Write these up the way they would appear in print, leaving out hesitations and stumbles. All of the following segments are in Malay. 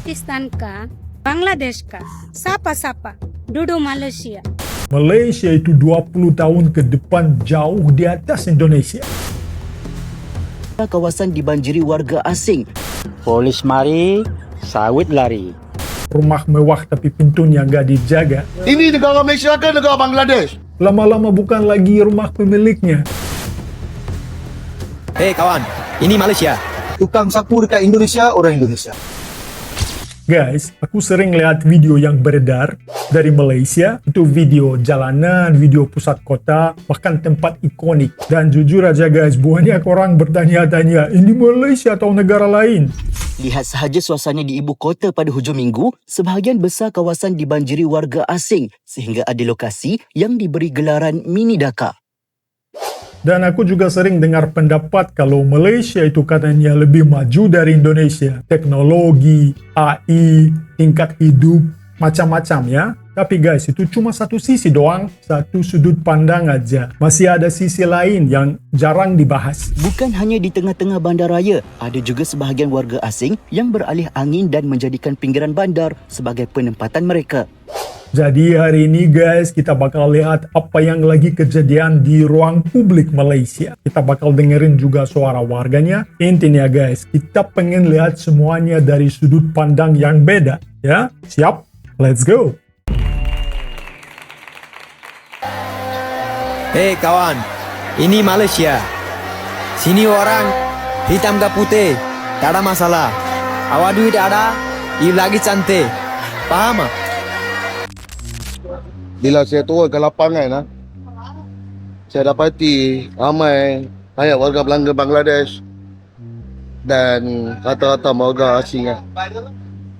Pakistan kah, Bangladesh kah, siapa-siapa, duduk Malaysia. Malaysia itu 20 tahun ke depan jauh di atas Indonesia. Kawasan dibanjiri warga asing. Polis mari, sawit lari. Rumah mewah tapi pintunya nggak dijaga. Ini negara Malaysia ke negara Bangladesh? Lama-lama bukan lagi rumah pemiliknya. Hei kawan, ini Malaysia. Tukang sapu dekat Indonesia, orang Indonesia. Guys, aku sering lihat video yang beredar dari Malaysia. Itu video jalanan, video pusat kota, bahkan tempat ikonik. Dan jujur aja guys, banyak orang bertanya-tanya, ini Malaysia atau negara lain? Lihat sahaja suasana di ibu kota pada hujung minggu, sebahagian besar kawasan dibanjiri warga asing sehingga ada lokasi yang diberi gelaran Mini Dhaka. Dan aku juga sering dengar pendapat kalau Malaysia itu katanya lebih maju dari Indonesia. Teknologi, AI, tingkat hidup, macam-macam ya. Tapi guys, itu cuma satu sisi doang, satu sudut pandang aja. Masih ada sisi lain yang jarang dibahas. Bukan hanya di tengah-tengah bandaraya, ada juga sebahagian warga asing yang beralih angin dan menjadikan pinggiran bandar sebagai penempatan mereka. Jadi hari ini guys, kita bakal lihat apa yang lagi kejadian di ruang publik Malaysia. Kita bakal dengerin juga suara warganya. Intinya guys, kita pengen lihat semuanya dari sudut pandang yang beda. Ya, siap? Let's go! Hei kawan, ini Malaysia. Sini orang hitam ke putih, tak ada masalah. Awak duit ada, you lagi cantik. Faham tak? Bila saya turun ke lapangan, saya dapati ramai banyak warga Belanda Bangladesh dan rata-rata warga asing.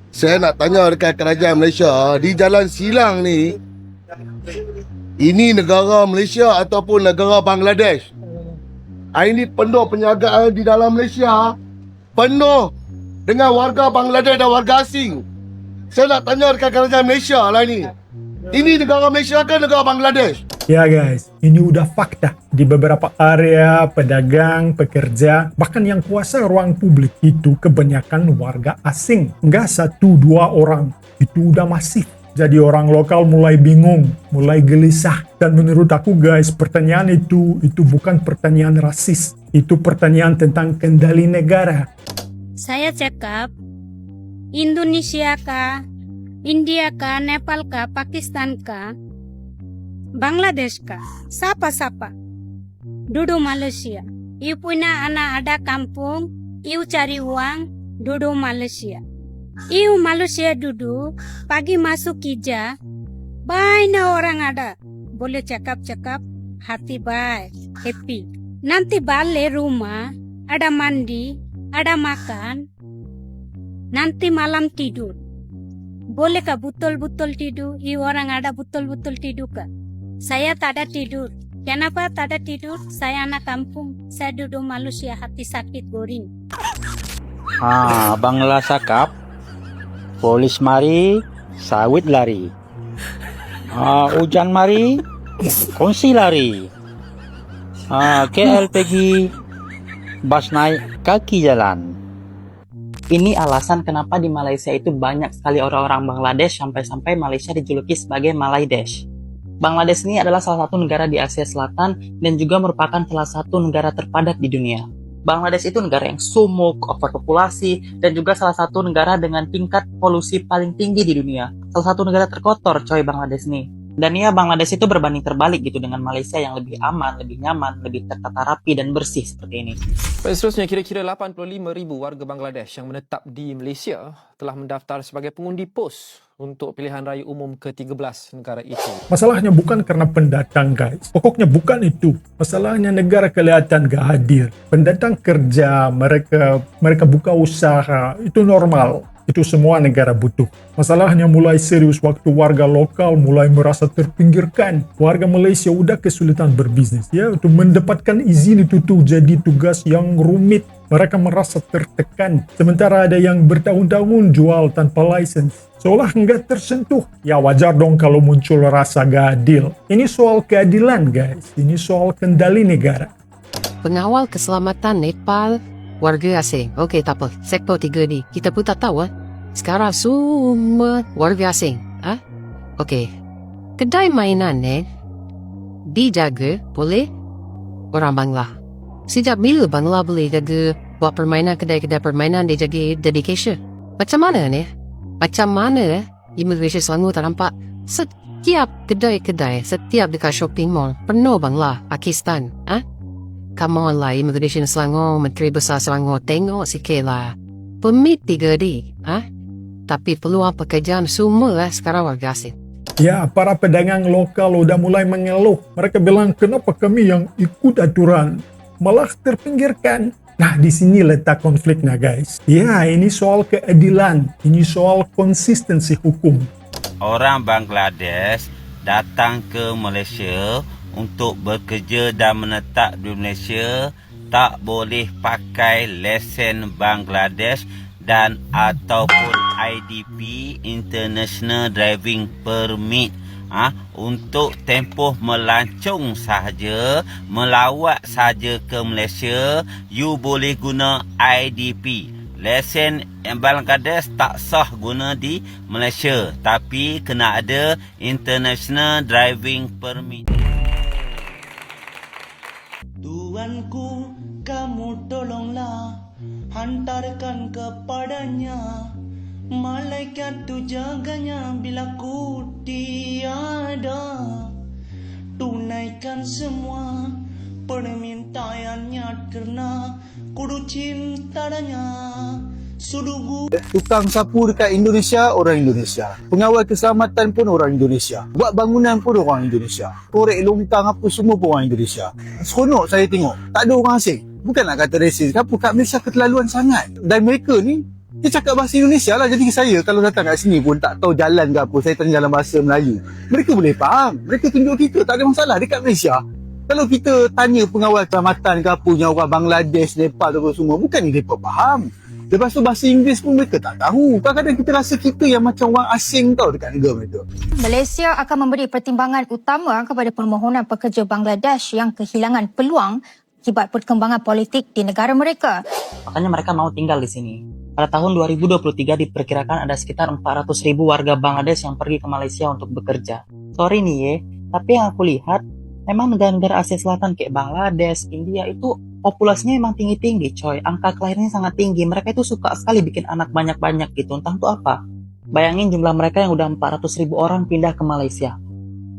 Saya nak tanya dekat kerajaan Malaysia, di Jalan Silang ni, ini negara Malaysia ataupun negara Bangladesh? Ini penuh penjagaan di dalam Malaysia, penuh dengan warga Bangladesh dan warga asing. Saya nak tanya dekat kerajaan Malaysia lah ni. Ini negara Malaysia ke negara Bangladesh? Ya guys, ini udah fakta. Di beberapa area, pedagang, pekerja, bahkan yang kuasa ruang publik itu kebanyakan warga asing. Nggak satu dua orang, itu udah masif. Jadi orang lokal mulai bingung, mulai gelisah. Dan menurut aku guys, pertanyaan itu bukan pertanyaan rasis. Itu pertanyaan tentang kendali negara. Saya cakap, Indonesia kah, India kah, Nepal kah, Pakistan kah, Bangladesh kah, siapa-siapa, duduk Malaysia. You punya anak ada kampung, you cari uang, duduk Malaysia. You Malaysia duduk, pagi masuk kerja, banyak orang ada. Boleh cakap-cakap, hati baik, happy. Nanti balik rumah, ada mandi, ada makan, nanti malam tidur. Bolehkah betul-betul tidur? You orang ada betul-betul tidur kah? Saya tak ada tidur. Kenapa tak ada tidur? Saya anak kampung. Saya duduk Malaysia, hati sakit goring. Bangla sakap. Polis mari, sawit lari. Hujan mari, kongsi lari. KL pergi, bas naik, kaki jalan. Ini alasan kenapa di Malaysia itu banyak sekali orang-orang Bangladesh sampai-sampai Malaysia dijuluki sebagai Malaydesh. Bangladesh ini adalah salah satu negara di Asia Selatan dan juga merupakan salah satu negara terpadat di dunia. Bangladesh itu negara yang sumuk, overpopulasi, dan juga salah satu negara dengan tingkat polusi paling tinggi di dunia. Salah satu negara terkotor coy Bangladesh nih. Dan ya Bangladesh itu berbanding terbalik gitu dengan Malaysia yang lebih aman, lebih nyaman, lebih tertata rapi dan bersih seperti ini. Seterusnya, kira-kira 85,000 warga Bangladesh yang menetap di Malaysia telah mendaftar sebagai pengundi POS untuk pilihan raya umum ke-13 negara itu. Masalahnya bukan karena pendatang guys. Pokoknya bukan itu. Masalahnya negara kelihatan gak hadir. Pendatang kerja, mereka buka usaha, itu normal. Itu semua negara butuh. Masalahnya mulai serius waktu warga lokal mulai merasa terpinggirkan. Warga Malaysia udah kesulitan berbisnis ya, untuk mendapatkan izin itu tuh jadi tugas yang rumit. Mereka merasa tertekan. Sementara ada yang bertahun-tahun jual tanpa lisensi. Seolah nggak tersentuh. Ya wajar dong kalau muncul rasa gak adil. Ini soal keadilan guys. Ini soal kendali negara. Pengawal keselamatan Nepal, warga asing. Okey, tak apa. Sektor 3 ni, kita pun tak tahu Sekarang semua warga asing. Okey. Kedai mainan dijaga oleh orang Bangla. Sejak bila Bangla boleh jaga buat permainan, kedai-kedai permainan dijaga dedication? Macam mana Macam mana immigration Selangor tak nampak? Setiap kedai-kedai, setiap dekat shopping mall penuh Bangla, Pakistan. Come on lah, immigration Selangor, Menteri Besar Selangor, tengok sikit lah. Permit 3D. Tapi peluang pekerjaan semua sekarang warga asing. Ya, para pedagang lokal udah mulai mengeluh. Mereka bilang, kenapa kami yang ikut aturan malah terpinggirkan? Nah, di sini letak konfliknya, guys. Ya, ini soal keadilan. Ini soal konsistensi hukum. Orang Bangladesh datang ke Malaysia untuk bekerja dan menetap di Malaysia tak boleh pakai lesen Bangladesh dan ataupun IDP International Driving Permit untuk tempoh melancong sahaja, melawat sahaja ke Malaysia, you boleh guna IDP. Lesen Bangladesh tak sah guna di Malaysia, tapi kena ada International Driving Permit. Tuanku, kamu tolonglah, hantarkan kepadanya malaikat tu jaganya bila ku tiada. Tunaikan semua permintaannya kerana kudu cintanya. Sudugu. Tukang sapu dekat Indonesia, orang Indonesia. Pengawal keselamatan pun orang Indonesia. Buat bangunan pun orang Indonesia. Korek longkang apa semua pun orang Indonesia. Seronok saya tengok. Tak ada orang asing. Bukan nak kata resis. Apa kat Malaysia keterlaluan sangat. Dan mereka ni, dia cakap bahasa Indonesia lah. Jadi saya kalau datang kat sini pun tak tahu jalan ke apa, saya tanya dalam bahasa Melayu. Mereka boleh faham. Mereka tunjuk kita. Tak ada masalah. Dekat Malaysia, kalau kita tanya pengawal keselamatan ke apa yang orang Bangladesh, Nepal tu semua, bukan ni mereka faham. Lepas tu bahasa Inggeris pun mereka tak tahu. Kadang-kadang kita rasa kita yang macam orang asing tau dekat negara mereka. Malaysia akan memberi pertimbangan utama kepada permohonan pekerja Bangladesh yang kehilangan peluang akibat perkembangan politik di negara mereka. Makanya mereka mau tinggal di sini. Pada tahun 2023 diperkirakan ada sekitar 400.000 warga Bangladesh yang pergi ke Malaysia untuk bekerja. Sorry nih tapi yang aku lihat memang negara-negara Asia Selatan kayak Bangladesh, India itu populasinya emang tinggi-tinggi coy. Angka kelahirannya sangat tinggi. Mereka itu suka sekali bikin anak banyak-banyak gitu. Entah untuk apa. Bayangin jumlah mereka yang udah 400.000 orang pindah ke Malaysia.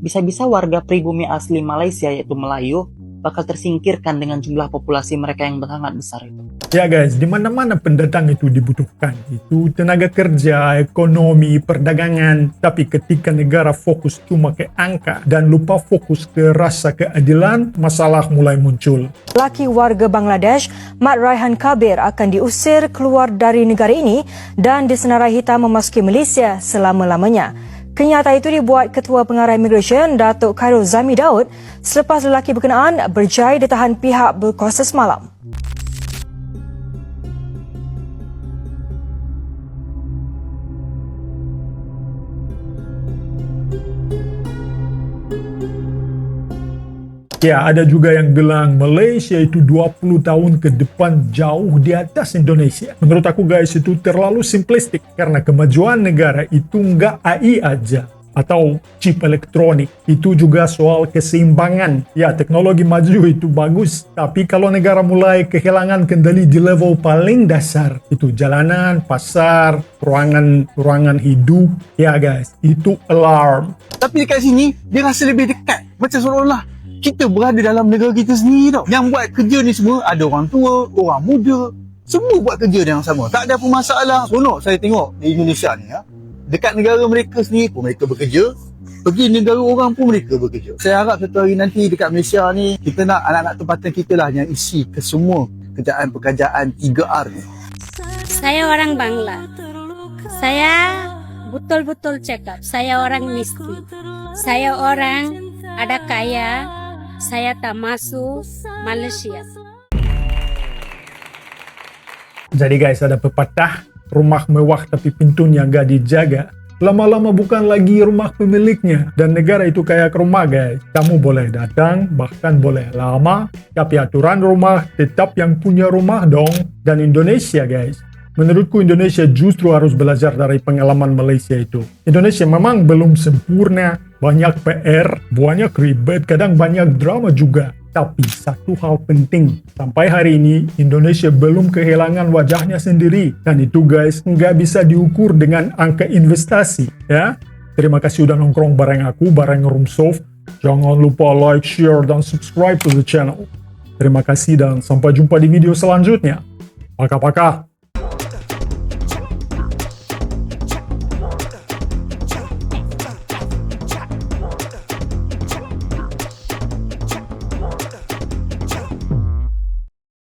Bisa-bisa warga pribumi asli Malaysia yaitu Melayu bakal tersingkirkan dengan jumlah populasi mereka yang sangat besar itu. Ya guys, di mana-mana pendatang itu dibutuhkan. Itu tenaga kerja, ekonomi, perdagangan. Tapi ketika negara fokus cuma ke angka dan lupa fokus ke rasa keadilan, masalah mulai muncul. Laki warga Bangladesh, Mat Raihan Kabir akan diusir keluar dari negara ini dan disenarai hitam memasuki Malaysia selama-lamanya. Kenyataan itu dibuat Ketua Pengarah Immigration Datuk Khairul Zami Daud selepas lelaki berkenaan berjaya ditahan pihak berkuasa semalam. Ya, ada juga yang bilang Malaysia itu 20 tahun ke depan jauh di atas Indonesia. Menurut aku guys, itu terlalu simplistik. Karena kemajuan negara itu nggak AI aja. Atau chip elektronik. Itu juga soal keseimbangan. Ya, teknologi maju itu bagus. Tapi kalau negara mulai kehilangan kendali di level paling dasar. Itu jalanan, pasar, ruangan hidup. Ya guys, itu alarm. Tapi dekat sini, dia rasa lebih dekat. Macam seolah-olah kita berada dalam negara kita sendiri tau. Yang buat kerja ni semua ada orang tua, orang muda. Semua buat kerja yang sama. Tak ada apa masalah. Seronok saya tengok di Indonesia ni. Dekat negara mereka sendiri pun mereka bekerja. Pergi negara orang pun mereka bekerja. Saya harap satu hari nanti dekat Malaysia ni, kita nak anak-anak tempatan kita lah yang isi ke semua pekerjaan 3R ni. Saya orang Bangla. Saya betul-betul cakap. Saya orang miskin. Saya orang ada kaya. Saya tak masuk Malaysia. Jadi guys, ada pepatah, rumah mewah tapi pintunya gak dijaga. Lama-lama bukan lagi rumah pemiliknya. Dan negara itu kayak rumah guys. Kamu boleh datang, bahkan boleh lama. Tapi aturan rumah tetap yang punya rumah dong. Dan Indonesia guys, Menurutku Indonesia justru harus belajar dari pengalaman Malaysia itu. Indonesia memang belum sempurna, banyak PR, banyak ribet, kadang banyak drama juga. Tapi satu hal penting, sampai hari ini Indonesia belum kehilangan wajahnya sendiri. Dan itu guys, nggak bisa diukur dengan angka investasi. Ya, terima kasih udah nongkrong bareng aku, bareng Roomsoft. Jangan lupa like, share, dan subscribe to the channel. Terima kasih dan sampai jumpa di video selanjutnya. Paka-paka.